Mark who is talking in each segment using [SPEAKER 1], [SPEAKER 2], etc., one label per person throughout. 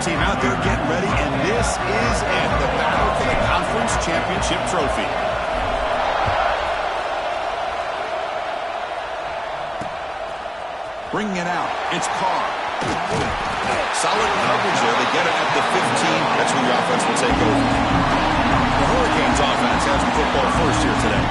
[SPEAKER 1] team out there getting ready, and this is it, the battle for the conference championship trophy. Bringing it out, it's Carr. Solid coverage there. They get it at the 15. That's when the offense will take over. The Hurricanes offense has the football first here today.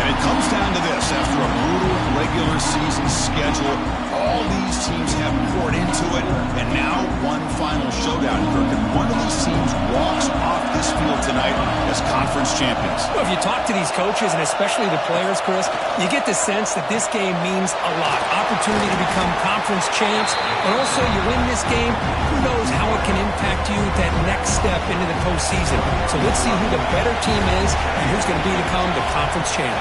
[SPEAKER 1] And it comes down to this. After a brutal regular season schedule, all these teams have poured into it, and now one final showdown. Kirk, and one of these teams walks off this field tonight as conference champions.
[SPEAKER 2] Well, if you talk to these coaches, and especially the players, Chris, you get the sense that this game means a lot. Opportunity to become conference champs, and also you win this game, who knows how it can impact you that next step into the postseason. So let's see who the better team is and who's going to become the conference champ.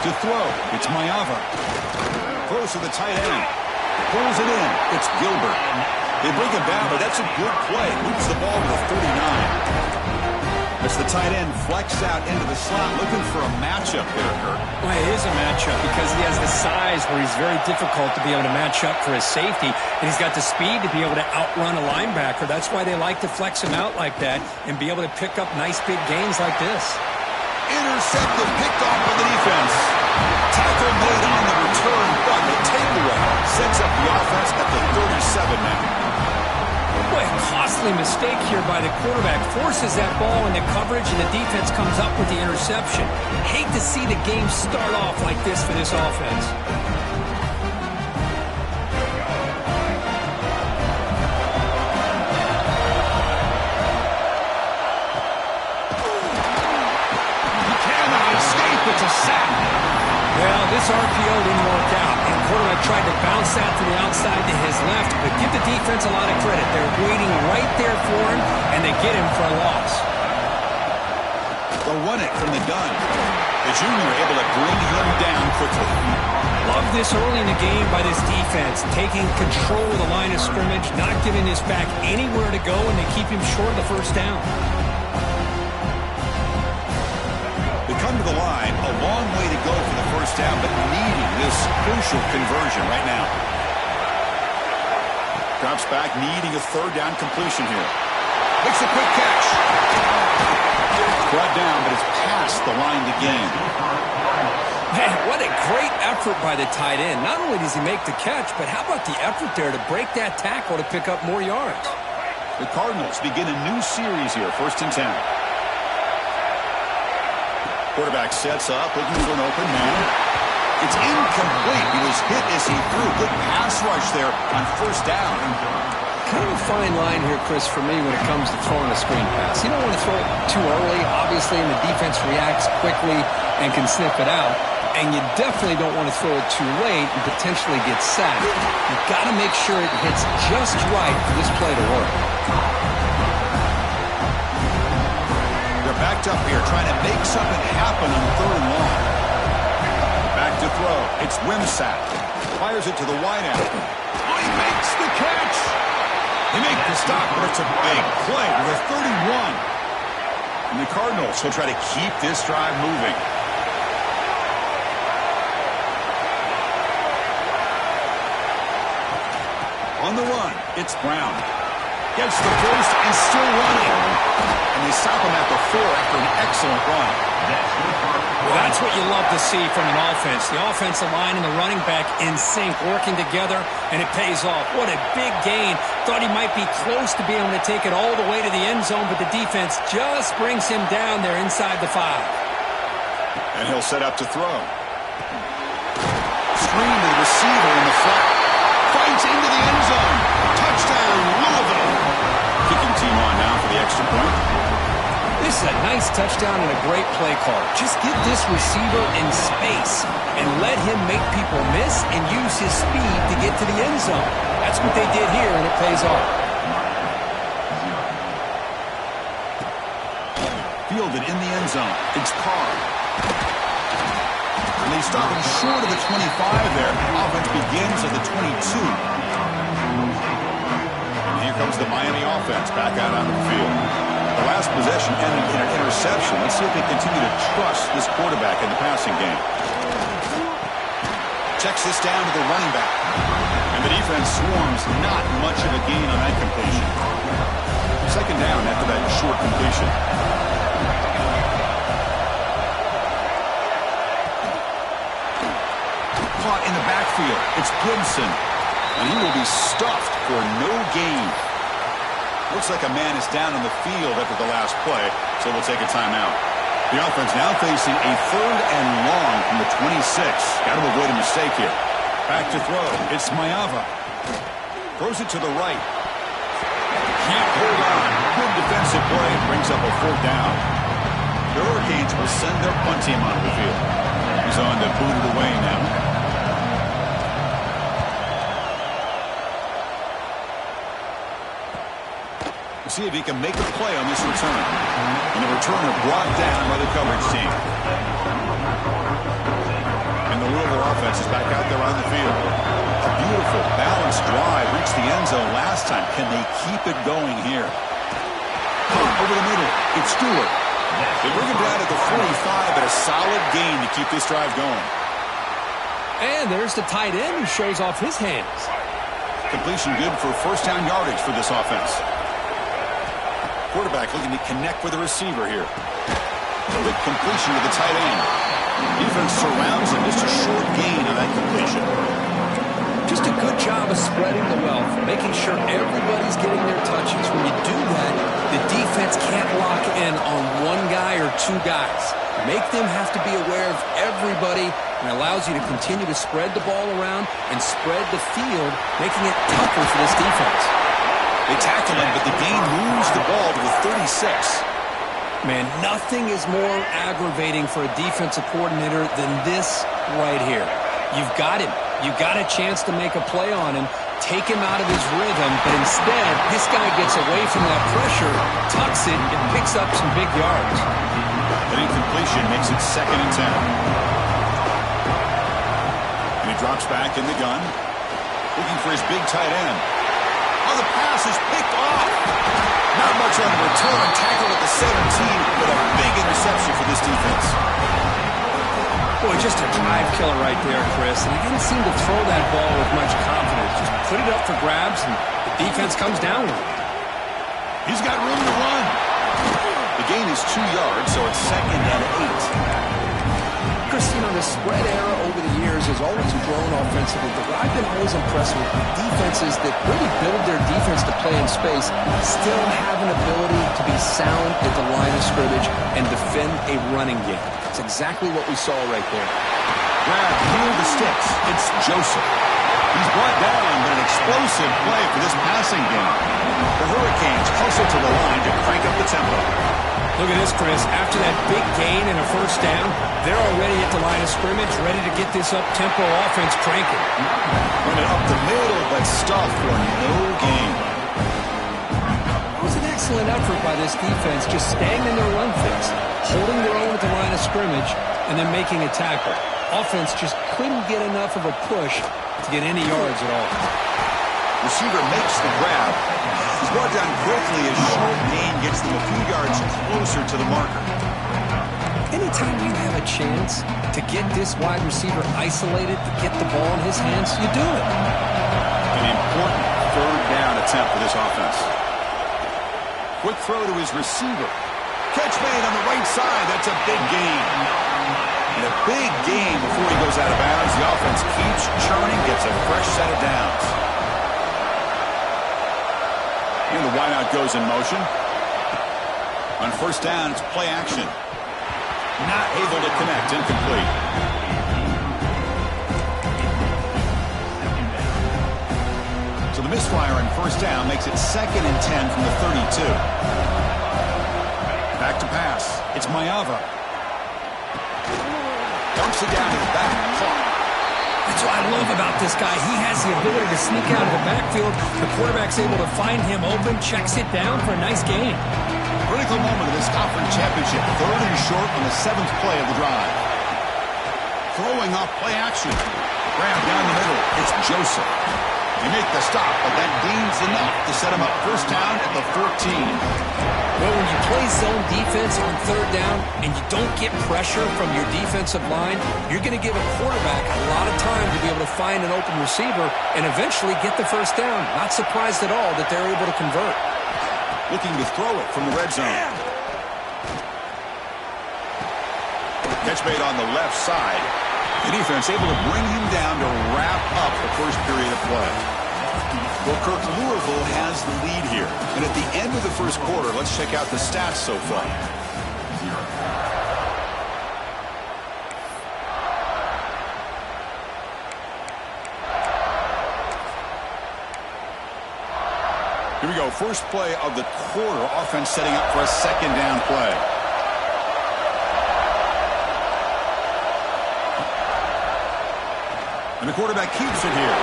[SPEAKER 1] To throw, it's Mayava. Throws to the tight end. Pulls it in. It's Gilbert. They bring him down, but that's a good play. Moves the ball to the 39. As the tight end flex out into the slot, looking for a matchup there, Kirk.
[SPEAKER 2] Well, it is a matchup because he has the size where he's very difficult to be able to match up for his safety, and he's got the speed to be able to outrun a linebacker. That's why they like to flex him out like that and be able to pick up nice big gains like this.
[SPEAKER 1] Intercepted, picked off by the defense. Tackle made on the return, but the takeaway sets up the offense at the 37 now.
[SPEAKER 2] Boy, a costly mistake here by the quarterback. Forces that ball into coverage, and the defense comes up with the interception. Hate to see the game start off like this for this offense.
[SPEAKER 1] It's a sack.
[SPEAKER 2] Well, this RPO didn't work out, and the quarterback tried to bounce that to the outside to his left, but give the defense a lot of credit. They're waiting right there for him, and they get him for a loss.
[SPEAKER 1] They'll run it from the gun. The junior able to bring him down quickly.
[SPEAKER 2] Love this early in the game by this defense, taking control of the line of scrimmage, not giving this back anywhere to go, and they keep him short of the first down.
[SPEAKER 1] Come to the line, a long way to go for the first down, but needing this crucial conversion right now. Drops back, needing a third down completion here. Makes a quick catch. Brought down, but it's past the line to gain.
[SPEAKER 2] Man, what a great effort by the tight end. Not only does he make the catch, but how about the effort there to break that tackle to pick up more yards?
[SPEAKER 1] The Cardinals begin a new series here, 1st and 10. Quarterback sets up, looking for an open man. It's incomplete. He was hit as he threw. Good pass rush there on first down.
[SPEAKER 2] Kind of a fine line here, Chris, for me when it comes to throwing a screen pass. You don't want to throw it too early, obviously, and the defense reacts quickly and can sniff it out. And you definitely don't want to throw it too late and potentially get sacked. You've got to make sure it hits just right for this play to work.
[SPEAKER 1] Backed up here, trying to make something happen on 3rd and long. Back to throw. It's Wimsatt. Fires it to the wide end. Oh, he makes the catch. He makes the stop, but it's a big play with a 31. And the Cardinals will try to keep this drive moving. On the run, it's Brown. Gets the first and still running. And they stop him at the 4 after an excellent run.
[SPEAKER 2] Well, that's what you love to see from an offense. The offensive line and the running back in sync, working together, and it pays off. What a big gain. Thought he might be close to being able to take it all the way to the end zone, but the defense just brings him down there inside the 5.
[SPEAKER 1] And he'll set up to throw. Screen to the receiver in the flat. Fights into the end zone. Touchdown, Lville. Kicking team on now for the extra point.
[SPEAKER 2] This is a nice touchdown and a great play call. Just get this receiver in space and let him make people miss and use his speed to get to the end zone. That's what they did here, and it pays off.
[SPEAKER 1] Fielded in the end zone. It's Carr. And they stop him short of the 25 there. Offense begins at the 22. And here comes the Miami offense back out on the field. The last possession ended in an interception. Let's see if they continue to trust this quarterback in the passing game. Checks this down to the running back. And the defense swarms, not much of a gain on that completion. Second down after that short completion. Caught in the backfield. It's Gibson. And he will be stuffed for no gain. Looks like a man is down on the field after the last play, so they'll take a timeout. The offense now facing a 3rd and long from the 26. Got to avoid a mistake here. Back to throw. It's Mayava. Throws it to the right. Can't hold on. Good defensive play. Brings up a 4th down. The Hurricanes will send their punt team onto the field. He's on to boot it away now. See if he can make a play on this return. And the returner brought down by the coverage team. And the Lville offense is back out there on the field. A beautiful, balanced drive. Reached the end zone last time. Can they keep it going here? Over the middle. It's Stewart. They bring him down at the 45, but a solid gain to keep this drive going.
[SPEAKER 2] And there's the tight end who shows off his hands.
[SPEAKER 1] Completion good for 1st down yardage for this offense. Quarterback looking to connect with the receiver here. Quick completion to the tight end. Defense surrounds him. Just a short gain on that completion.
[SPEAKER 2] Just a good job of spreading the wealth, making sure everybody's getting their touches. When you do that, the defense can't lock in on one guy or 2 guys. Make them have to be aware of everybody, and allows you to continue to spread the ball around and spread the field, making it tougher for this defense.
[SPEAKER 1] They tackle him, but the gain moves the ball to the 36.
[SPEAKER 2] Man, nothing is more aggravating for a defensive coordinator than this right here. You've got him. You've got a chance to make a play on him, take him out of his rhythm, but instead, this guy gets away from that pressure, tucks it, and picks up some big yards.
[SPEAKER 1] An incompletion makes it 2nd and 10. And he drops back in the gun, looking for his big tight end. Oh, the pass is picked off. Not much on the return. Tackled at the 17, but a big interception for this defense.
[SPEAKER 2] Boy, just a drive killer right there, Chris. And he didn't seem to throw that ball with much confidence. Just put it up for grabs, and the defense comes down with it.
[SPEAKER 1] He's got room to run. The gain is 2 yards, so it's 2nd and 8.
[SPEAKER 2] Chris, you know, the spread era over the years has always grown offensively, but what I've been always impressed with defenses that really build their defense to play in space still have an ability to be sound at the line of scrimmage and defend a running game. That's exactly what we saw right there.
[SPEAKER 1] Grab, heal the sticks. It's Joseph. He's brought down, but an explosive play for this passing game. The Hurricanes hustle to the line to crank up the tempo.
[SPEAKER 2] Look at this, Chris. After that big gain and a 1st down, they're already at the line of scrimmage, ready to get this up-tempo offense cranking.
[SPEAKER 1] Running up the middle, but stuffed for no gain.
[SPEAKER 2] It was an excellent effort by this defense, just staying in their run fix, holding their own at the line of scrimmage, and then making a tackle. Offense just couldn't get enough of a push to get any yards at all.
[SPEAKER 1] Receiver makes the grab. He's brought down quickly as short gain gets them a few yards closer to the marker.
[SPEAKER 2] Anytime you have a chance to get this wide receiver isolated, to get the ball in his hands, you do it.
[SPEAKER 1] An important 3rd down attempt for this offense. Quick throw to his receiver. Catch made on the right side. That's a big gain. And a big gain before he goes out of bounds. The offense keeps churning, gets a fresh set of downs. And the wideout goes in motion. On 1st down, it's play action. Not able to connect. Incomplete. So the misfire on 1st down makes it 2nd and 10 from the 32. Back to pass. It's Mayava. Dumps it down to the back.
[SPEAKER 2] That's what I love about this guy. He has the ability to sneak out of the backfield. The quarterback's able to find him open, checks it down for a nice gain.
[SPEAKER 1] Critical moment of this conference championship. 3rd and short on the 7th play of the drive. Throwing off play action. Grab down the middle. It's Joseph. They make the stop, but that gains enough to set him up 1st down at the 14.
[SPEAKER 2] Well, when you play zone defense on third down and you don't get pressure from your defensive line, you're going to give a quarterback a lot of time to be able to find an open receiver and eventually get the first down. Not surprised at all that they're able to convert.
[SPEAKER 1] Looking to throw it from the red zone. Catch made on the left side. The defense able to bring him down to wrap up the first period of play. Well, Kirk, Louisville has the lead here. And at the end of the first quarter, let's check out the stats so far. Here we go. First play of the quarter. Offense setting up for a second down play. And the quarterback keeps it here.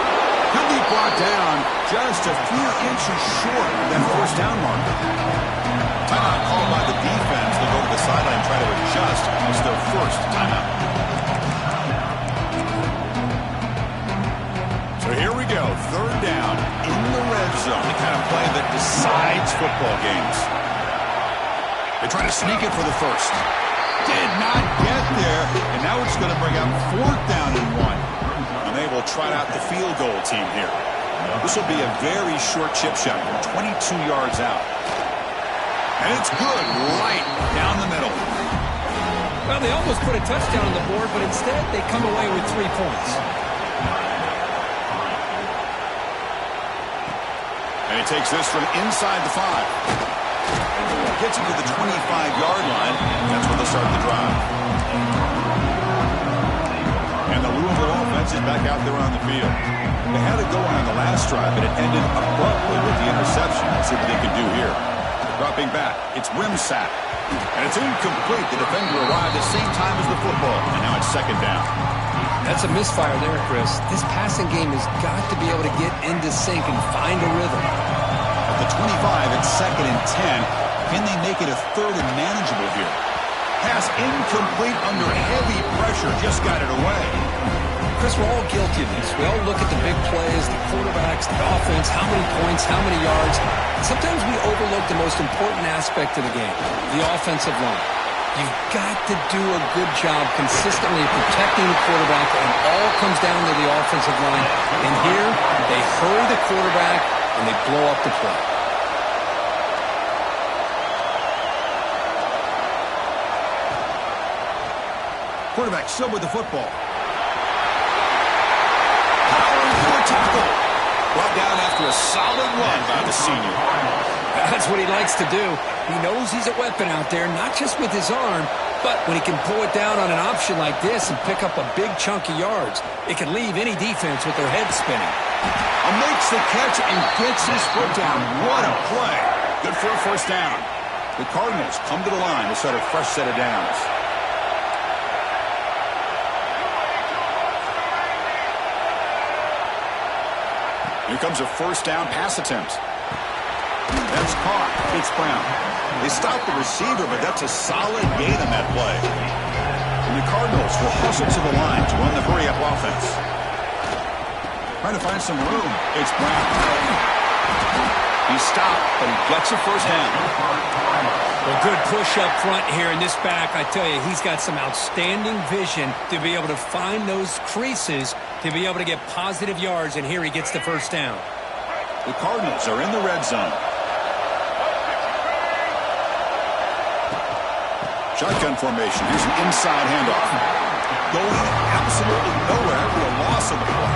[SPEAKER 1] He'll be brought down just a few inches short of that first down mark. Timeout called by the defense. They'll go to the sideline and try to adjust. It's their first timeout. So here we go. Third down in the red zone. The kind of play that decides football games. They try to sneak it for the first. Did not get there. And now it's going to bring up fourth down and 1. And they will trot out the field goal team here. This will be a very short chip shot from 22 yards out. And it's good right down the middle.
[SPEAKER 2] Well, they almost put a touchdown on the board, but instead they come away with 3 points.
[SPEAKER 1] And he takes this from inside the 5. Gets him to the 25-yard line. That's where they start the drive. And the Louisville offense is back out there on the field. They had it going on the last drive, but it ended abruptly with the interception. Let's see what they can do here. Dropping back, it's Wimsatt. And it's incomplete. The defender arrived at the same time as the football. And now it's second down.
[SPEAKER 2] That's a misfire there, Chris. This passing game has got to be able to get into sync and find a rhythm.
[SPEAKER 1] At the 25, it's second and 10. Can they make it a third and manageable here? Pass incomplete under heavy pressure. Just got it away.
[SPEAKER 2] Chris, we're all guilty of this. We all look at the big plays, the quarterbacks, the offense, how many points, how many yards. Sometimes we overlook the most important aspect of the game, the offensive line. You've got to do a good job consistently protecting the quarterback, and it all comes down to the offensive line. And here, they hurry the quarterback, and they blow up the play.
[SPEAKER 1] Quarterback still with the football. Powering through a tackle. Brought down after a solid run by the senior.
[SPEAKER 2] That's what he likes to do. He knows he's a weapon out there, not just with his arm, but when he can pull it down on an option like this and pick up a big chunk of yards, it can leave any defense with their head spinning.
[SPEAKER 1] Makes the catch and gets his foot down. What a play. Good for a first down. The Cardinals come to the line to start a fresh set of downs. Here comes a first down pass attempt. That's caught. It's Brown. They stop the receiver, but that's a solid gain on that play. And the Cardinals will hustle to the line to run the hurry-up offense. Trying to find some room. It's Brown. He stopped, but he gets a first down.
[SPEAKER 2] Well, good push up front here in this back. I tell you, he's got some outstanding vision to be able to find those creases, to be able to get positive yards, and here he gets the first down.
[SPEAKER 1] The Cardinals are in the red zone. Shotgun formation. Here's an inside handoff. Going absolutely nowhere after the loss of the play.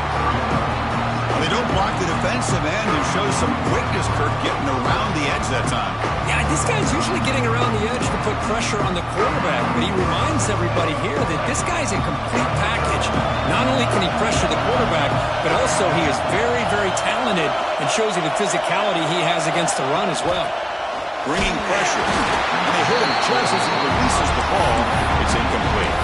[SPEAKER 1] Well, they don't block the defensive end and show some quickness, Kirk, getting around the edge that time.
[SPEAKER 2] Yeah, this guy's usually getting around the edge to put pressure on the quarterback, but he reminds everybody here that this guy's a complete package. Not only can he pressure the quarterback, but also he is very, very talented and shows you the physicality he has against the run as well.
[SPEAKER 1] Bringing pressure, and they hit him just as he releases the ball. It's incomplete.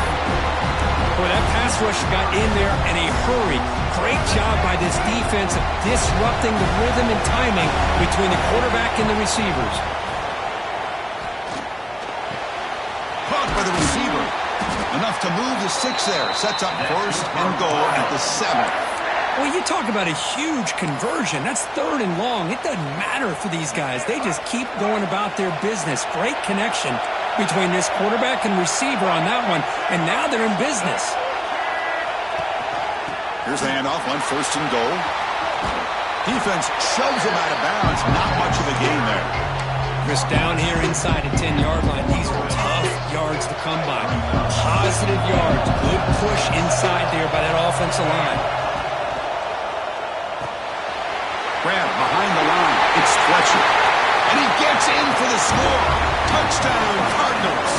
[SPEAKER 2] Boy, that pass rush got in there in a hurry. Great job by this defense of disrupting the rhythm and timing between the quarterback and the receivers.
[SPEAKER 1] Caught by the receiver. Enough to move the 6 there. Sets up first and goal at the 7.
[SPEAKER 2] Well, you talk about a huge conversion. That's 3rd and long. It doesn't matter for these guys. They just keep going about their business. Great connection between this quarterback and receiver on that one, and now they're in business.
[SPEAKER 1] Here's the handoff on 1st and goal. Defense shoves him out of bounds. Not much of a gain there.
[SPEAKER 2] Just down here inside the 10-yard line. These are tough yards to come by. Positive yards. Good push inside there by that offensive line.
[SPEAKER 1] Grab behind the line. It's Fletcher. And he gets in for the score. Touchdown, Cardinals.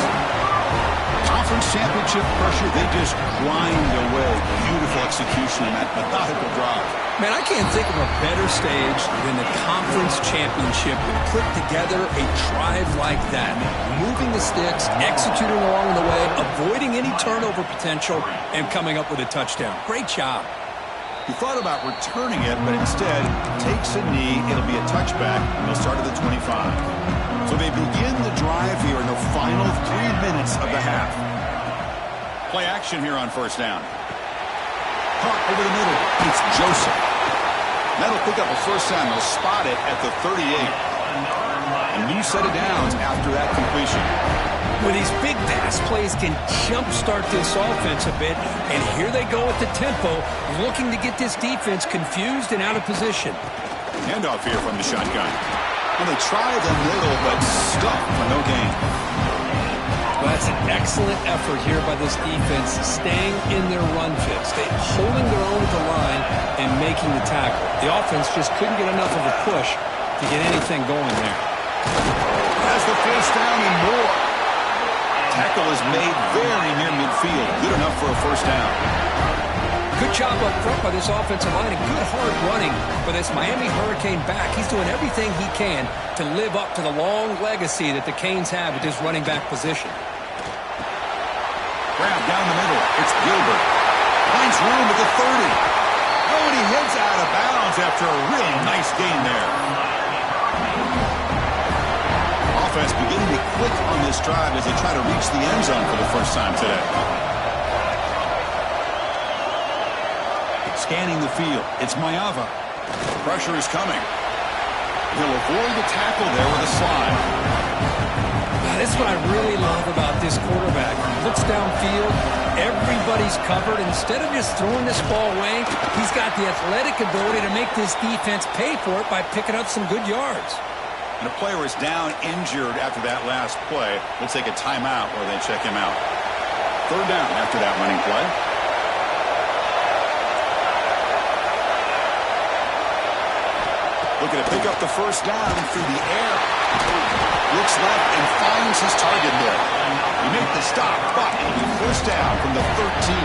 [SPEAKER 1] Conference championship pressure, they just grind away. Beautiful execution in that methodical drive.
[SPEAKER 2] Man, I can't think of a better stage than the conference championship to put together a drive like that. Moving the sticks, executing along the way, avoiding any turnover potential, and coming up with a touchdown. Great job.
[SPEAKER 1] He thought about returning it, but instead takes a knee. It'll be a touchback, and they'll start at the 25. So they begin the drive here in the final 3 minutes of the half. Play action here on 1st down. Caught over the middle. It's Joseph. That'll pick up a 1st down. They'll spot it at the 38. A new set of downs after that completion.
[SPEAKER 2] Well, these big pass plays can jumpstart this offense a bit, and here they go at the tempo, looking to get this defense confused and out of position.
[SPEAKER 1] Handoff here from the shotgun. Well, they try the middle, but stuck for no gain.
[SPEAKER 2] Well, that's an excellent effort here by this defense, staying in their run fits. They're holding their own at the line and making the tackle. The offense just couldn't get enough of a push to get anything going there.
[SPEAKER 1] Has the 1st down and more. Tackle is made very near midfield. Good enough for a 1st down.
[SPEAKER 2] Good job up front by this offensive line and good hard running for this Miami Hurricane back. He's doing everything he can to live up to the long legacy that the Canes have at this running back position.
[SPEAKER 1] Grab down the middle. It's Gilbert. Finds room at the 30. Oh, and he heads out of bounds after a really nice gain there. Offense beginning to click on this drive as they try to reach the end zone for the 1st time today. Scanning the field. It's Mayava. Pressure is coming. He'll avoid the tackle there with a slide.
[SPEAKER 2] This is what I really love about this quarterback. He looks downfield. Everybody's covered. Instead of just throwing this ball away, he's got the athletic ability to make this defense pay for it by picking up some good yards.
[SPEAKER 1] And a player is down injured after that last play. We'll take a timeout or they check him out. 3rd down after that running play. Looking to pick up the 1st down through the air. Looks left and finds his target there. He made the stop, but it'll be 1st down from the 13.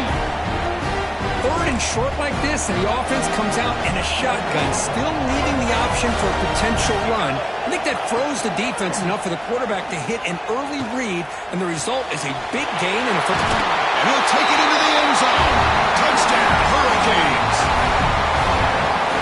[SPEAKER 2] 3rd and short like this, and the offense comes out in a shotgun, still leaving the option for a potential run. I think that froze the defense enough for the quarterback to hit an early read, and the result is a big gain in a football.
[SPEAKER 1] And he'll take it into the end zone. Touchdown, Hurricanes.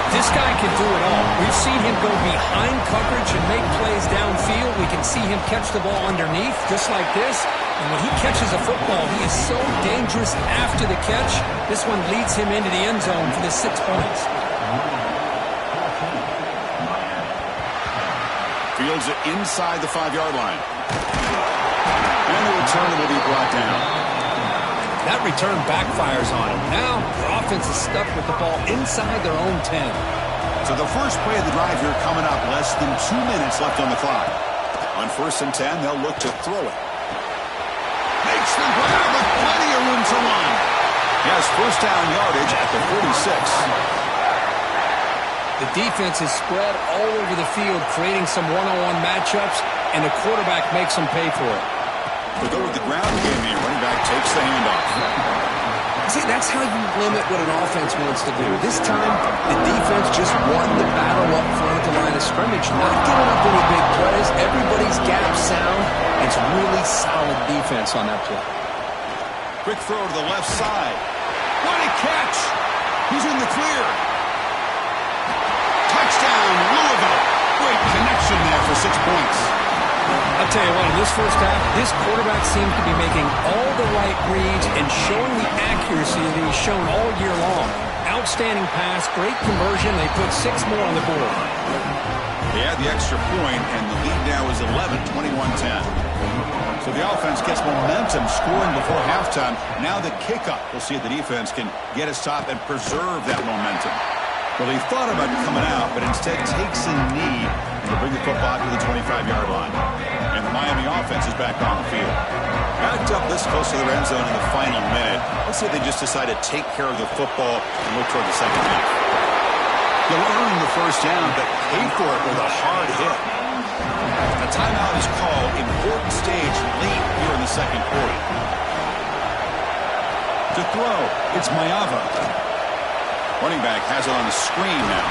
[SPEAKER 2] This guy can do it all. We've seen him go behind coverage and make plays downfield. We can see him catch the ball underneath, just like this. And when he catches a football, he is so dangerous after the catch. This one leads him into the end zone for the 6 points.
[SPEAKER 1] Fields it inside the 5-yard line. And the return will be brought down.
[SPEAKER 2] That return backfires on him. Now, the offense is stuck with the ball inside their own 10.
[SPEAKER 1] So the first play of the drive here coming up, less than 2 minutes left on the clock. On 1st and 10, they'll look to throw it. Makes the grab with plenty of room to run. He has 1st down yardage at the 46.
[SPEAKER 2] The defense is spread all over the field, creating some one-on-one matchups, and the quarterback makes them pay for it.
[SPEAKER 1] They go with the ground game here. Running back takes the handoff.
[SPEAKER 2] See, that's how you limit what an offense wants to do. This time, the defense just won the battle up front at the line of scrimmage, not giving up any big plays. Everybody's gap sound. It's really solid defense on that play.
[SPEAKER 1] Quick throw to the left side. What a catch! He's in the clear. Touchdown, Louisville. Great connection there for 6 points.
[SPEAKER 2] I'll tell you what, in this first half, this quarterback seems to be making all the right reads and showing the accuracy that he's shown all year long. Outstanding pass, great conversion. They put 6 more on the board.
[SPEAKER 1] They had the extra point, and the lead now is 11, 21-10. So the offense gets momentum scoring before halftime. Now the kickoff. We'll see if the defense can get a stop and preserve that momentum. Well, he thought about coming out, but instead takes a knee to bring the football to the 25-yard line. And the Miami offense is back on the field. Backed up this close to the end zone in the final minute. Let's see if they just decide to take care of the football and look toward the second half. They'll earn the first down, but pay for it with a hard hit. A timeout is called. Important stage late here in the second quarter. To throw, it's Mayava. Running back has it on the screen now.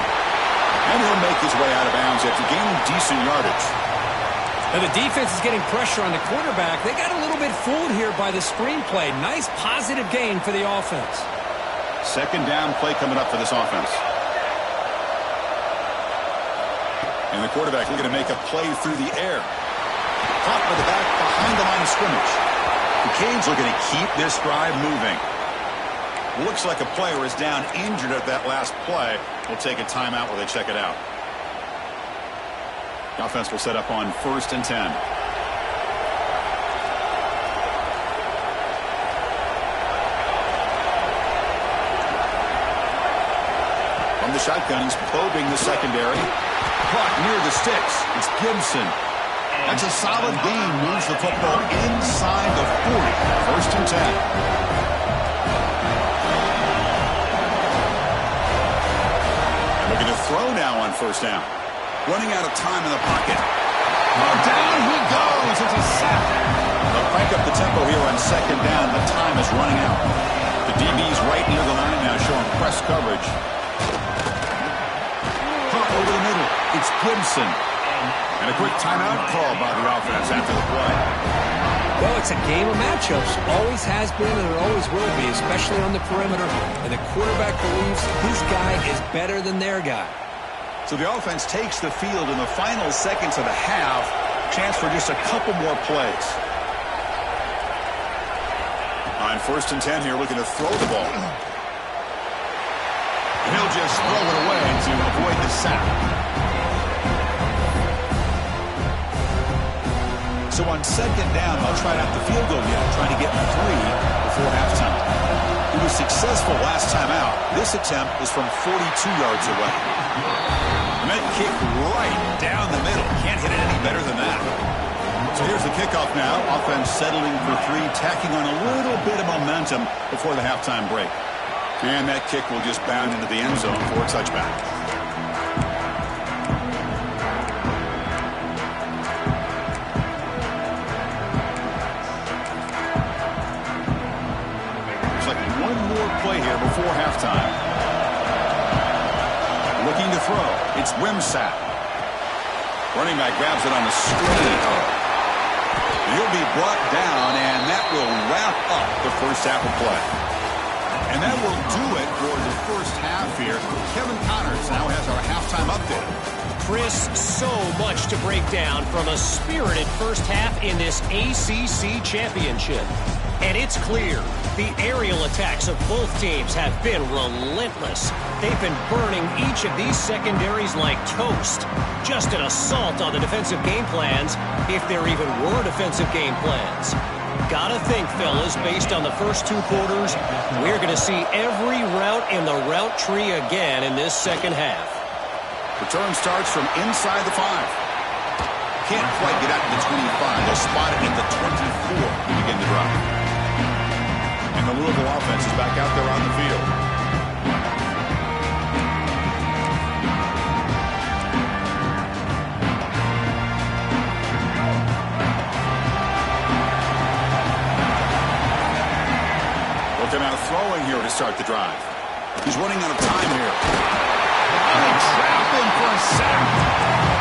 [SPEAKER 1] And he'll make his way out of bounds after gaining decent yardage.
[SPEAKER 2] Now the defense is getting pressure on the quarterback. They got a little bit fooled here by the screen play. Nice positive gain for the offense.
[SPEAKER 1] Second down play coming up for this offense. And the quarterback looking to make a play through the air. Caught by the back behind the line of scrimmage. The Canes looking to keep this drive moving. Looks like a player is down injured at that last play. We'll take a timeout while they check it out. The offense will set up on 1st and 10. From the shotgun, he's probing the secondary. Caught near the sticks. It's Gibson. That's a solid gain. Moves the football inside the 40. 1st and 10. Looking to throw now on 1st down. Running out of time in the pocket. Oh, down he goes. It's a sack. They'll crank up the tempo here on 2nd down. The time is running out. The DB's right near the line now, showing press coverage. Pop over the middle. It's Gibson. And a quick timeout call by the offense after the play.
[SPEAKER 2] Well, it's a game of matchups. Always has been and it always will be, especially on the perimeter. And the quarterback believes his guy is better than their guy.
[SPEAKER 1] So the offense takes the field in the final seconds of the half. Chance for just a couple more plays. On 1st and 10 here, looking to throw the ball. And he'll just throw it away to avoid the sack. So on 2nd down, they'll try out the field goal yet, trying to get 3 before halftime. He was successful last time out. This attempt is from 42 yards away. And that kick right down the middle. Can't hit it any better than that. So here's the kickoff now. Offense settling for 3, tacking on a little bit of momentum before the halftime break. And that kick will just bound into the end zone for a touchback. Looks like one more play here before halftime. Looking to throw. It's Wimsatt. Running back grabs it on the screen. He'll be brought down, and that will wrap up the first half of play. And that will do it for the first half here. Kevin Connors now has our halftime update.
[SPEAKER 3] Chris, so much to break down from a spirited first half in this ACC championship. And it's clear, the aerial attacks of both teams have been relentless. They've been burning each of these secondaries like toast. Just an assault on the defensive game plans, if there even were defensive game plans. Gotta think, fellas, based on the first 2 quarters, we're going to see every route in the route tree again in this second half.
[SPEAKER 1] Return starts from inside the 5. Can't quite get out to the 25. They'll spot it at the 24 to begin the drive. And the Louisville offense is back out there on the field. Looking out throwing here to start the drive. He's running out of time here. And they trap him for a sack.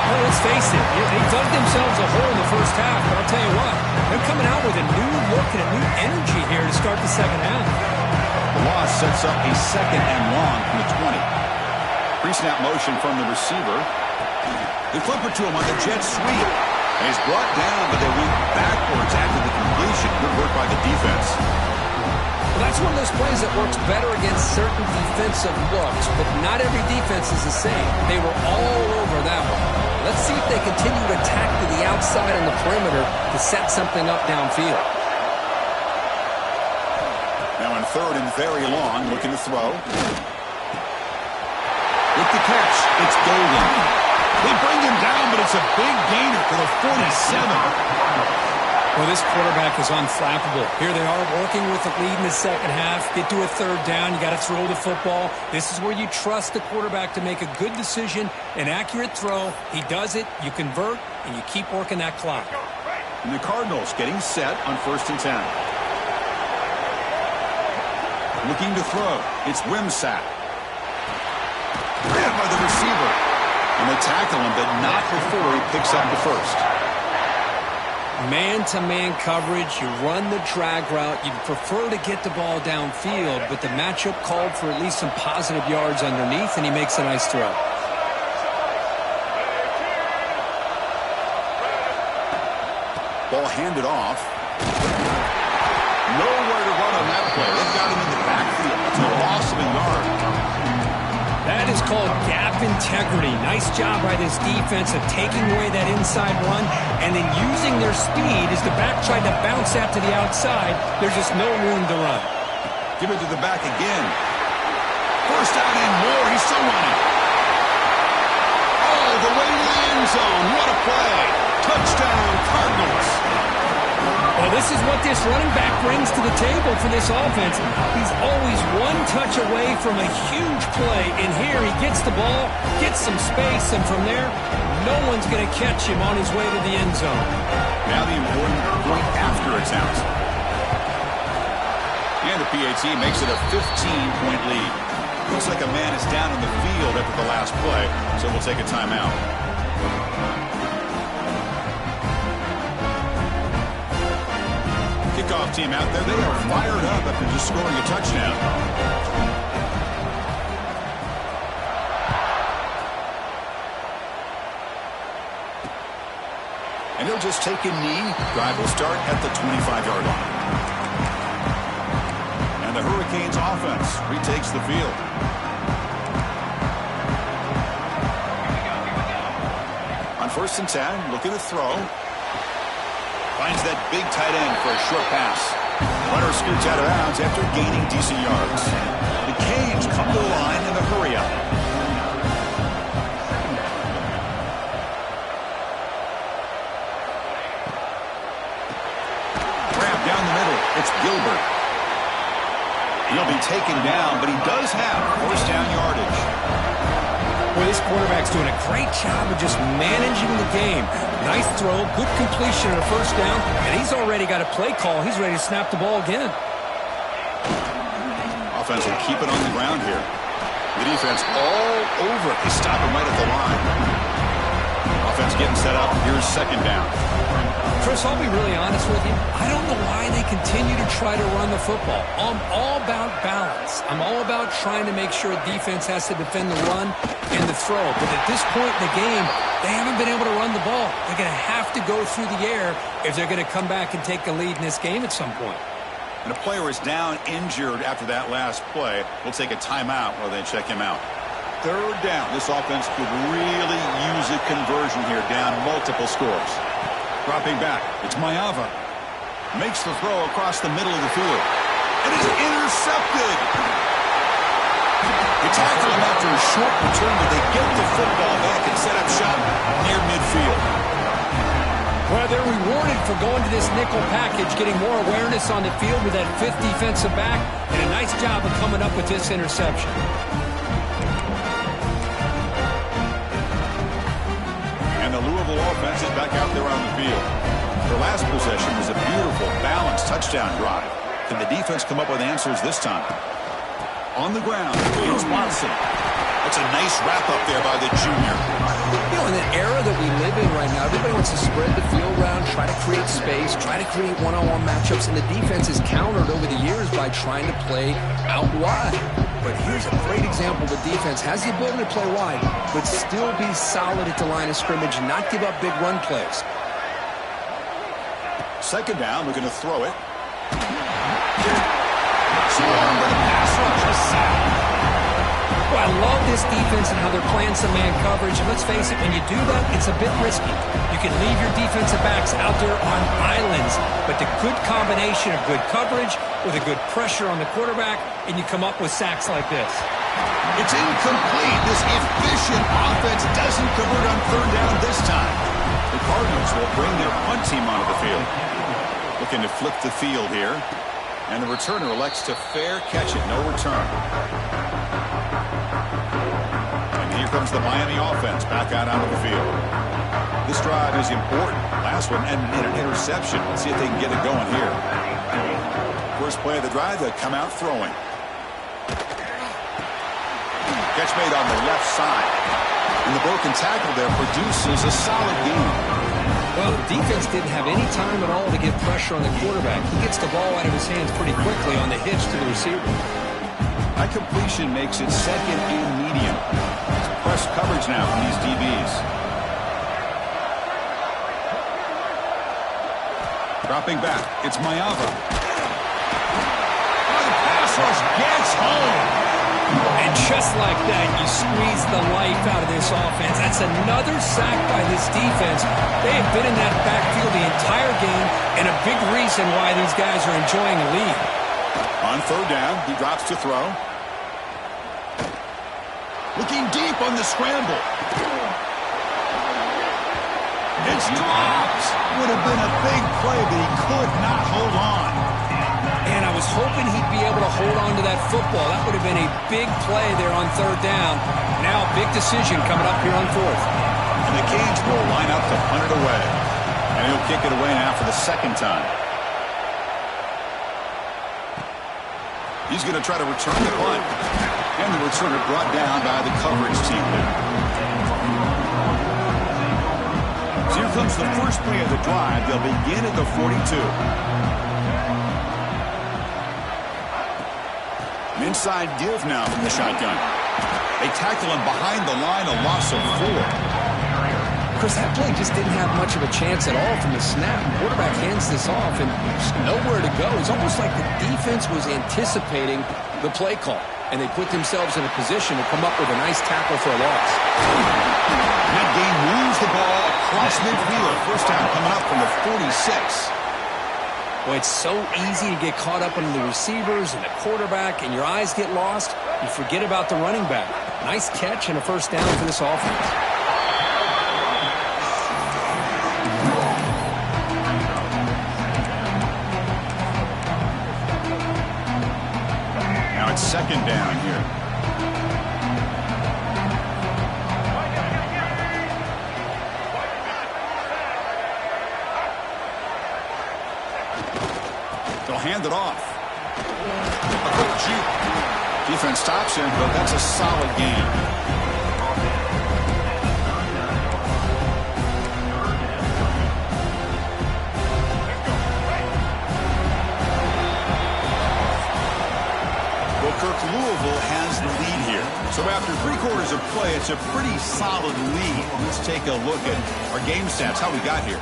[SPEAKER 2] Well, let's face it, they dug themselves a hole in the first half, but I'll tell you what, they're coming out with a new look and a new energy here to start the second half.
[SPEAKER 1] The loss sets up a 2nd and long from the 20. Pre-snap motion from the receiver. They flip it to him on the jet sweep. And he's brought down, but they went backwards after the completion. Good work by the defense.
[SPEAKER 2] Well, that's one of those plays that works better against certain defensive looks, but not every defense is the same. They were all over that one. Let's see if they continue to attack to the outside on the perimeter to set something up downfield.
[SPEAKER 1] Now on third and very long, looking to throw. With the catch, it's Golden. They bring him down, but it's a big gainer for the 47.
[SPEAKER 2] Well, this quarterback is unflappable. Here they are working with the lead in the second half. Get to a third down. You got to throw the football. This is where you trust the quarterback to make a good decision, an accurate throw. He does it, you convert, and you keep working that clock.
[SPEAKER 1] And the Cardinals getting set on 1st and 10. Looking to throw. It's Wimsatt. Grabbed by the receiver. And they tackle him, but not before he picks up the first.
[SPEAKER 2] Man-to-man coverage, you run the drag route. You'd prefer to get the ball downfield, but the matchup called for at least some positive yards underneath, and he makes a nice throw.
[SPEAKER 1] Ball handed off. Nowhere to run on that play. They've got him in the backfield. It's a loss of a yard.
[SPEAKER 2] That is called gap integrity. Nice job by this defense of taking away that inside run and then using their speed as the back tried to bounce out to the outside. There's just no room to run.
[SPEAKER 1] Give it to the back again. First down and more. He's still running. All the way to the end zone. What a play. Touchdown, Cardinals.
[SPEAKER 2] Well, this is what this running back brings to the table for this offense. He's always one touch away from a huge play, and here he gets the ball, gets some space, and from there, no one's going to catch him on his way to the end zone.
[SPEAKER 1] Now the important point after attempt. And the PAT makes it a 15-point lead. Looks like a man is down on the field after the last play, so we'll take a timeout. Kickoff team out there. They are fired up after just scoring a touchdown. And he'll just take a knee. Drive will start at the 25-yard line. And the Hurricanes offense retakes the field. On 1st and 10, looking to throw. Finds that big tight end for a short pass. Runner scoots out of bounds after gaining decent yards. The Canes come to the line in a hurry-up. Grab down the middle. It's Gilbert. He'll be taken down, but he does have first down yardage.
[SPEAKER 2] Well, this quarterback's doing a great job of just managing the game. Nice throw, good completion on a first down, and he's already got a play call. He's ready to snap the ball again.
[SPEAKER 1] Offense will keep it on the ground here. The defense all over it. They stop him right at the line. Offense getting set up. Here's second down.
[SPEAKER 2] Chris, I'll be really honest with you. I don't know why they continue to try to run the football. I'm all about balance. I'm all about trying to make sure defense has to defend the run and the throw. But at this point in the game, they haven't been able to run the ball. They're going to have to go through the air if they're going to come back and take the lead in this game at some point.
[SPEAKER 1] And a player is down injured after that last play. We'll take a timeout while they check him out. Third down. This offense could really use a conversion here, down multiple scores. Dropping back. It's Mayava. Makes the throw across the middle of the field. It is intercepted. They tackle him after a short return, but they get the football back and set up shop near midfield.
[SPEAKER 2] Well, they're rewarded for going to this nickel package, getting more awareness on the field with that fifth defensive back, and a nice job of coming up with this interception.
[SPEAKER 1] And the Louisville offense is back out there on the field. Their last possession was a beautiful, balanced touchdown drive. Can the defense come up with answers this time? On the ground, it's Watson. That's a nice wrap-up there by the junior.
[SPEAKER 2] You know, in the era that we live in right now, everybody wants to spread the field around, try to create space, try to create one-on-one matchups, and the defense is countered over the years by trying to play out wide. But here's a great example. The defense has the ability to play wide, but still be solid at the line of scrimmage and not give up big run plays.
[SPEAKER 1] Second down, looking to throw it. Swarmed by the pass rush. A sack.
[SPEAKER 2] Well, I love this defense and how they're playing some man coverage. And let's face it, when you do that, it's a bit risky. You can leave your defensive backs out there on islands, but the good combination of good coverage with a good pressure on the quarterback, and you come up with sacks like this.
[SPEAKER 1] It's incomplete. This efficient offense doesn't convert on third down this time. The Cardinals will bring their punt team onto the field. Looking to flip the field here. And the returner elects to fair catch it. No return. And here comes the Miami offense back out onto the field. This drive is important. Last one ended in an interception. Let's see if they can get it going here. First play of the drive, they come out throwing. Catch made on the left side. And the broken tackle there produces a solid gain.
[SPEAKER 2] Well, the defense didn't have any time at all to get pressure on the quarterback. He gets the ball out of his hands pretty quickly on the hitch to the receiver.
[SPEAKER 1] That completion makes it second and medium. It's press coverage now from these DBs. Dropping back, it's Mayava. Oh, the pass rush gets home.
[SPEAKER 2] And just like that, you squeeze the life out of this offense. That's another sack by this defense. They have been in that backfield the entire game, and a big reason why these guys are enjoying the lead.
[SPEAKER 1] On third down, he drops to throw. Looking deep on the scramble. It's dropped. Would have been a big play, but he could not hold on.
[SPEAKER 2] And I was hoping he'd be able to hold on to that football. That would have been a big play there on third down. Now a big decision coming up here on fourth.
[SPEAKER 1] And the Canes will line up to punt it away. And he'll kick it away now for the second time. He's going to try to return the punt. And the returner brought down by the coverage team there. So here comes the first play of the drive. They'll begin at the 42. An inside give now from the shotgun. They tackle him behind the line, a loss of 4.
[SPEAKER 2] Chris, that play just didn't have much of a chance at all from the snap. The quarterback hands this off, and there's nowhere to go. It's almost like the defense was anticipating the play call, and they put themselves in a position to come up with a nice tackle for a loss.
[SPEAKER 1] That game moves the ball across midfield. First down coming up from the 46.
[SPEAKER 2] Well, it's so easy to get caught up on the receivers and the quarterback, and your eyes get lost. You forget about the running back. Nice catch and a first down for this offense.
[SPEAKER 1] Now it's second down here. Hand it off. A quick juke. Defense stops him, but that's a solid game. Well, Kirk, Louisville has the lead here. So after 3 quarters of play, it's a pretty solid lead. Let's take a look at our game stats, how we got here.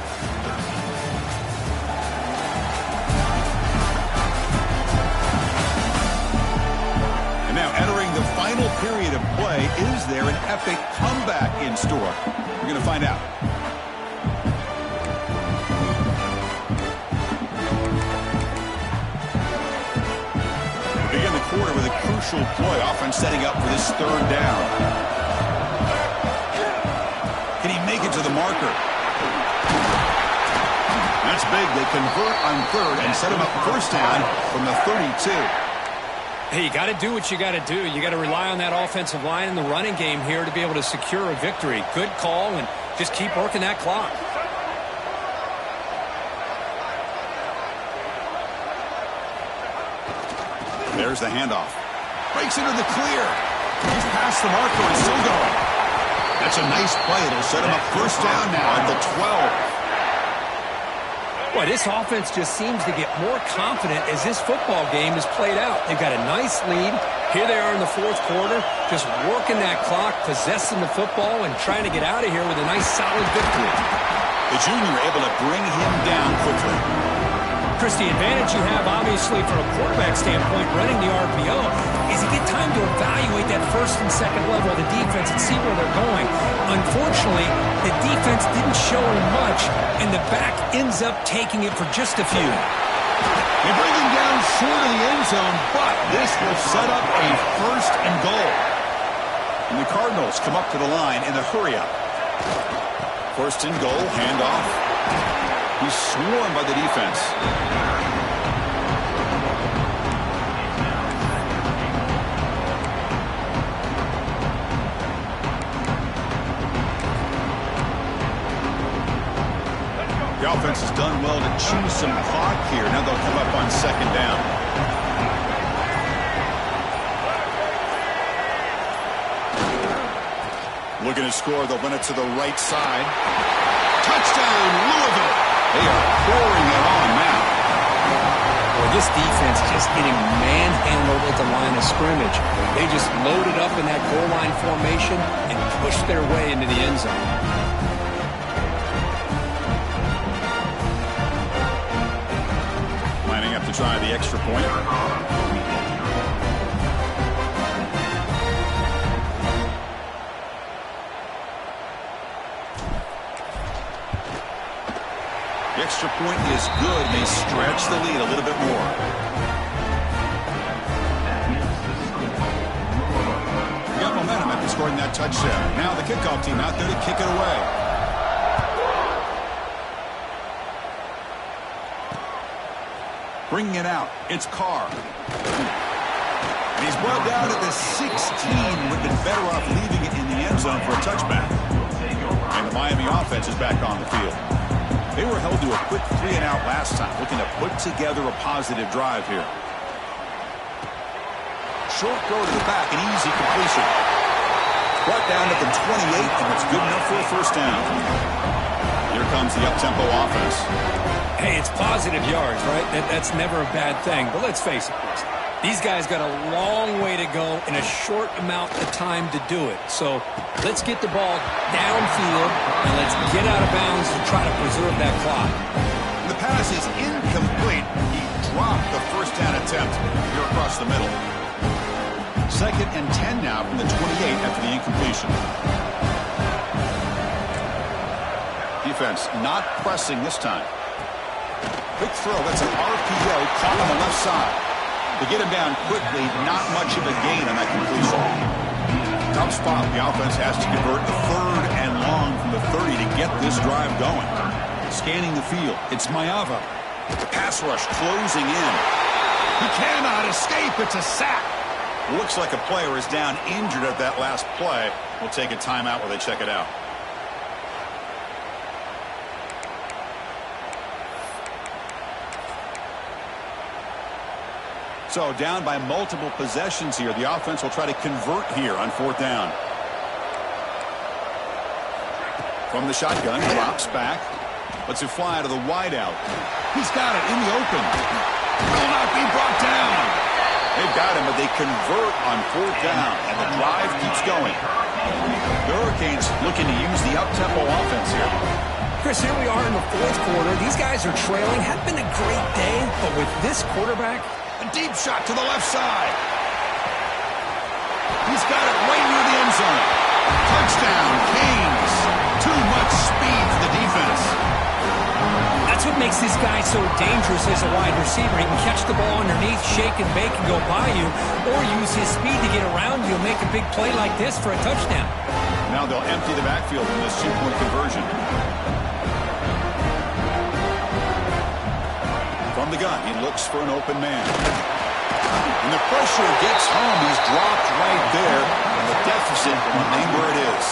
[SPEAKER 1] Now entering the final period of play, is there an epic comeback in store? We're going to find out. We begin the quarter with a crucial play, offense setting up for this third down. Can he make it to the marker? That's big. They convert on third and set him up first down from the 32.
[SPEAKER 2] Hey, you got to do what you got to do. You got to rely on that offensive line in the running game here to be able to secure a victory. Good call, and just keep working that clock.
[SPEAKER 1] There's the handoff. Breaks into the clear. He's past the marker and still going. That's a nice play. It'll set him up first down now at the 12.
[SPEAKER 2] Boy, this offense just seems to get more confident as this football game is played out. They've got a nice lead. Here they are in the fourth quarter, just working that clock, possessing the football, and trying to get out of here with a nice, solid victory.
[SPEAKER 1] The junior able to bring him down quickly.
[SPEAKER 2] Chris, the advantage you have, obviously, from a quarterback standpoint, running the RPO, is you get time to evaluate that first and second level of the defense and see where they're going. Unfortunately, the defense didn't show him much, and the back ends up taking it for just a few.
[SPEAKER 1] They bring him down short of the end zone, but this will set up a first and goal. And the Cardinals come up to the line in the hurry-up. First and goal, handoff. He's swarmed by the defense. The offense has done well to chew some clock here. Now they'll come up on second down. Looking to score, they'll win it to the right side. Touchdown, Louisville! They are pouring it on now.
[SPEAKER 2] Well, this defense just getting manhandled at the line of scrimmage. They just loaded up in that goal line formation and pushed their way into the end zone.
[SPEAKER 1] Lining up to try the extra point. The extra point is good, and they stretch the lead a little bit more. We got momentum after scoring that touchdown. Now the kickoff team out there to kick it away. Bringing it out, it's Carr. And he's well down at the 16. Would have been better off leaving it in the end zone for a touchback. And the Miami offense is back on the field. They were held to a quick 3-and-out last time, looking to put together a positive drive here. Short throw to the back, an easy completion. Brought down at the 28, and it's good enough for a first down. Here comes the up-tempo offense.
[SPEAKER 2] Hey, it's positive yards, right? That's never a bad thing. But let's face it, Chris. These guys got a long way to go in a short amount of time to do it. So let's get the ball downfield and let's get out of bounds to try to preserve that clock.
[SPEAKER 1] The pass is incomplete. He dropped the first down attempt here across the middle. Second and 10 now from the 28 after the incompletion. Defense not pressing this time. Quick throw. That's an RPO caught on the left side. To get him down quickly, not much of a gain on that completion. Tough spot. The offense has to convert a third and long from the 30 to get this drive going. Scanning the field, it's Maeva. The pass rush closing in. He cannot escape. It's a sack. Looks like a player is down injured at that last play. We'll take a timeout while they check it out. So down by multiple possessions here. The offense will try to convert here on fourth down. From the shotgun, drops back. Lets it fly to the wideout. He's got it in the open. Will not be brought down. They've got him, but they convert on fourth down, and the drive keeps going. The Hurricanes looking to use the up-tempo offense here.
[SPEAKER 2] Chris, here we are in the fourth quarter. These guys are trailing. Had been a great day, but with this quarterback,
[SPEAKER 1] a deep shot to the left side. He's got it right near the end zone. Touchdown, Canes. Too much speed for the defense.
[SPEAKER 2] That's what makes this guy so dangerous as a wide receiver. He can catch the ball underneath, shake and bake and go by you, or use his speed to get around you and make a big play like this for a touchdown.
[SPEAKER 1] Now they'll empty the backfield in this two-point conversion. From the gun, he looks for an open man. And the pressure gets home. He's dropped right there. And the deficit will remain where it is.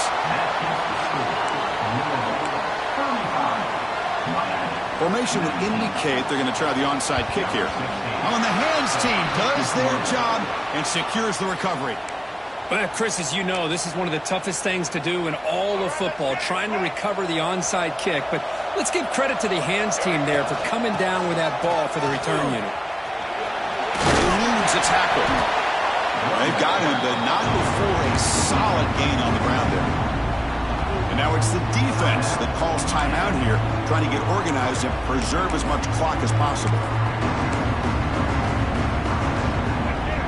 [SPEAKER 1] Formation would indicate they're going to try the onside kick here. Oh, and the hands team does their job and secures the recovery.
[SPEAKER 2] Well, Chris, as you know, this is one of the toughest things to do in all of football, trying to recover the onside kick. But let's give credit to the hands team there for coming down with that ball for the return unit.
[SPEAKER 1] Eludes a tackle. They've got him, but not before a solid gain on the ground there. And now it's the defense that calls timeout here, trying to get organized and preserve as much clock as possible.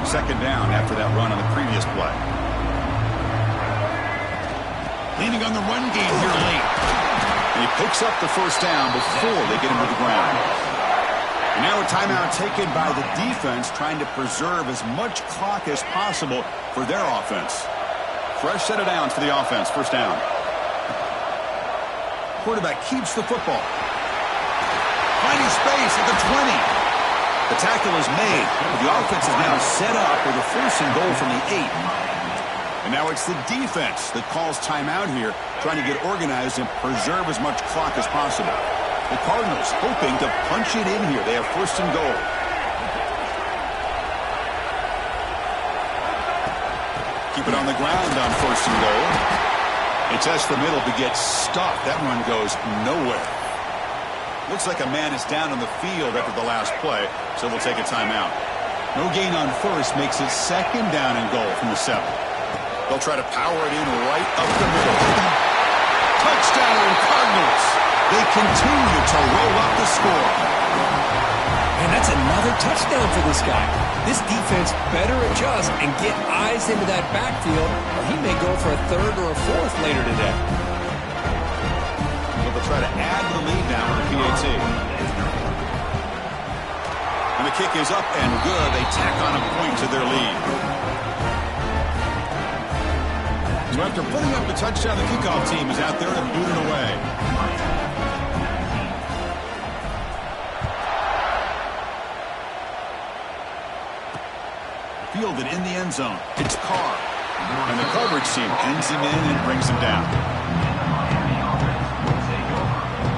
[SPEAKER 1] Second down after that run on the previous play. Leaning on the run game here late. And he picks up the first down before they get him to the ground. And now a timeout taken by the defense, trying to preserve as much clock as possible for their offense. Fresh set of downs for the offense. First down. Quarterback keeps the football. Finding space at the 20. The tackle is made. The offense is now set up with a first and goal from the 8. And now it's the defense that calls timeout here, trying to get organized and preserve as much clock as possible. The Cardinals hoping to punch it in here. They have first and goal. Keep it on the ground on first and goal. It's S the middle to get stuffed. That run goes nowhere. Looks like a man is down on the field after the last play, so we'll take a timeout. No gain on first makes it second down and goal from the 7. They'll try to power it in right up the middle. Touchdown, Cardinals. They continue to roll up the score.
[SPEAKER 2] And that's another touchdown for this guy. This defense better adjust and get eyes into that backfield, or he may go for a third or a fourth later today.
[SPEAKER 1] But they'll try to add to the lead now on the PAT. And the kick is up and good. They tack on a point to their lead. So after putting up the touchdown, the kickoff team is out there and boot it away. Fielded in the end zone. It's Carr. And the coverage team ends him in and brings him down.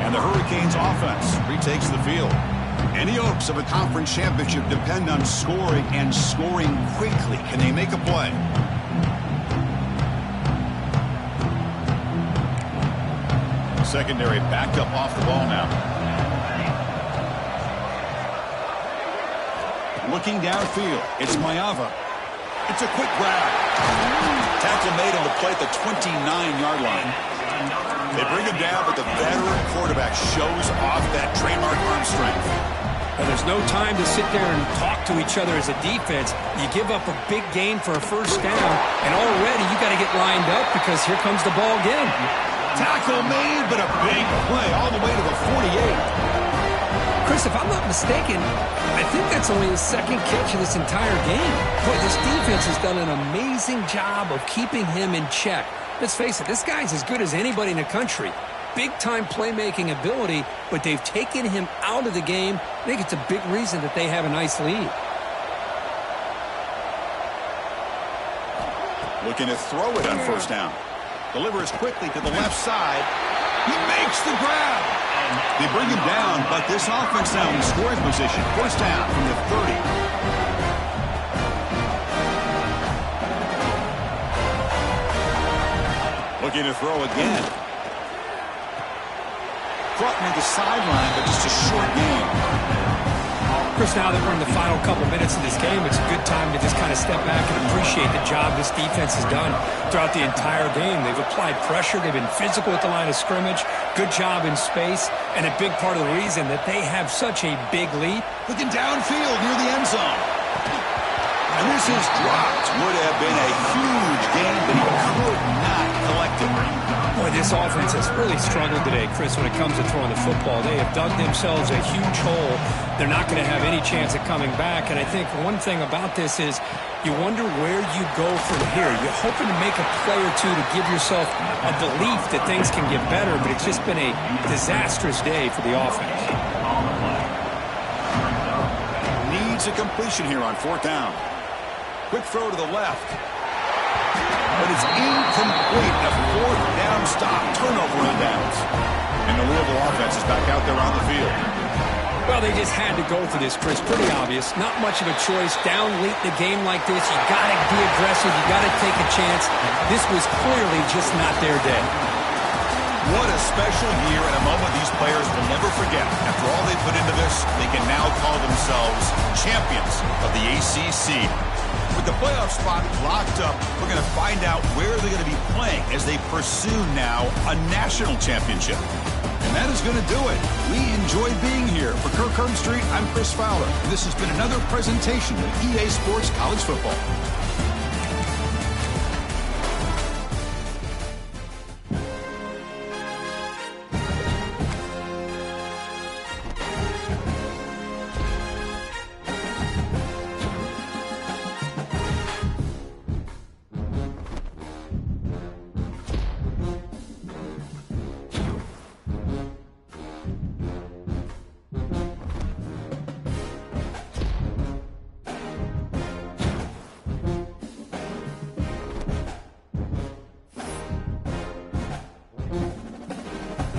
[SPEAKER 1] And the Hurricanes offense retakes the field. Any hopes of a conference championship depend on scoring and scoring quickly. Can they make a play? Secondary backed up off the ball now. Looking downfield, it's Mayava. It's a quick grab. Tackle made on the play at the 29-yard line. They bring him down, but the veteran quarterback shows off that trademark arm strength.
[SPEAKER 2] And there's no time to sit there and talk to each other as a defense. You give up a big gain for a first down, and already you got to get lined up because here comes the ball again.
[SPEAKER 1] Tackle made, but a big play all the way to the 48.
[SPEAKER 2] Chris, if I'm not mistaken, I think that's only his second catch of this entire game. Boy, this defense has done an amazing job of keeping him in check. Let's face it, this guy's as good as anybody in the country. Big-time playmaking ability, but they've taken him out of the game. I think it's a big reason that they have a nice lead.
[SPEAKER 1] Looking to throw it on first down. Delivers quickly to the left side. He makes the grab. They bring him down, but this offense now in scoring position. First down from the 30. Looking to throw again. Caught near the sideline, but just a short game.
[SPEAKER 2] Chris, now that we're in the final couple minutes of this game, it's a good time to just kind of step back and appreciate the job this defense has done throughout the entire game. They've applied pressure. They've been physical at the line of scrimmage. Good job in space. And a big part of the reason that they have such a big lead.
[SPEAKER 1] Looking downfield near the end zone. And this is dropped. Would have been a huge game, but he could not collect it.
[SPEAKER 2] Boy, this offense has really struggled today, Chris, when it comes to throwing the football. They have dug themselves a huge hole. They're not going to have any chance at coming back. And I think one thing about this is you wonder where you go from here. You're hoping to make a play or two to give yourself a belief that things can get better, but it's just been a disastrous day for the offense.
[SPEAKER 1] Needs a completion here on fourth down. Quick throw to the left. But it's incomplete. A fourth down stop. Turnover on downs. And the Louisville offense is back out there on the field.
[SPEAKER 2] Well, they just had to go for this, Chris. Pretty obvious. Not much of a choice. Down late in the game like this, you got to be aggressive. You got to take a chance. This was clearly just not their day.
[SPEAKER 1] What a special year and a moment these players will never forget. After all they put into this, they can now call themselves champions of the ACC. With the playoff spot locked up, we're going to find out where they're going to be playing as they pursue now a national championship. And that is going to do it. We enjoyed being here. For Kirk Street, I'm Chris Fowler. And this has been another presentation of EA Sports College Football.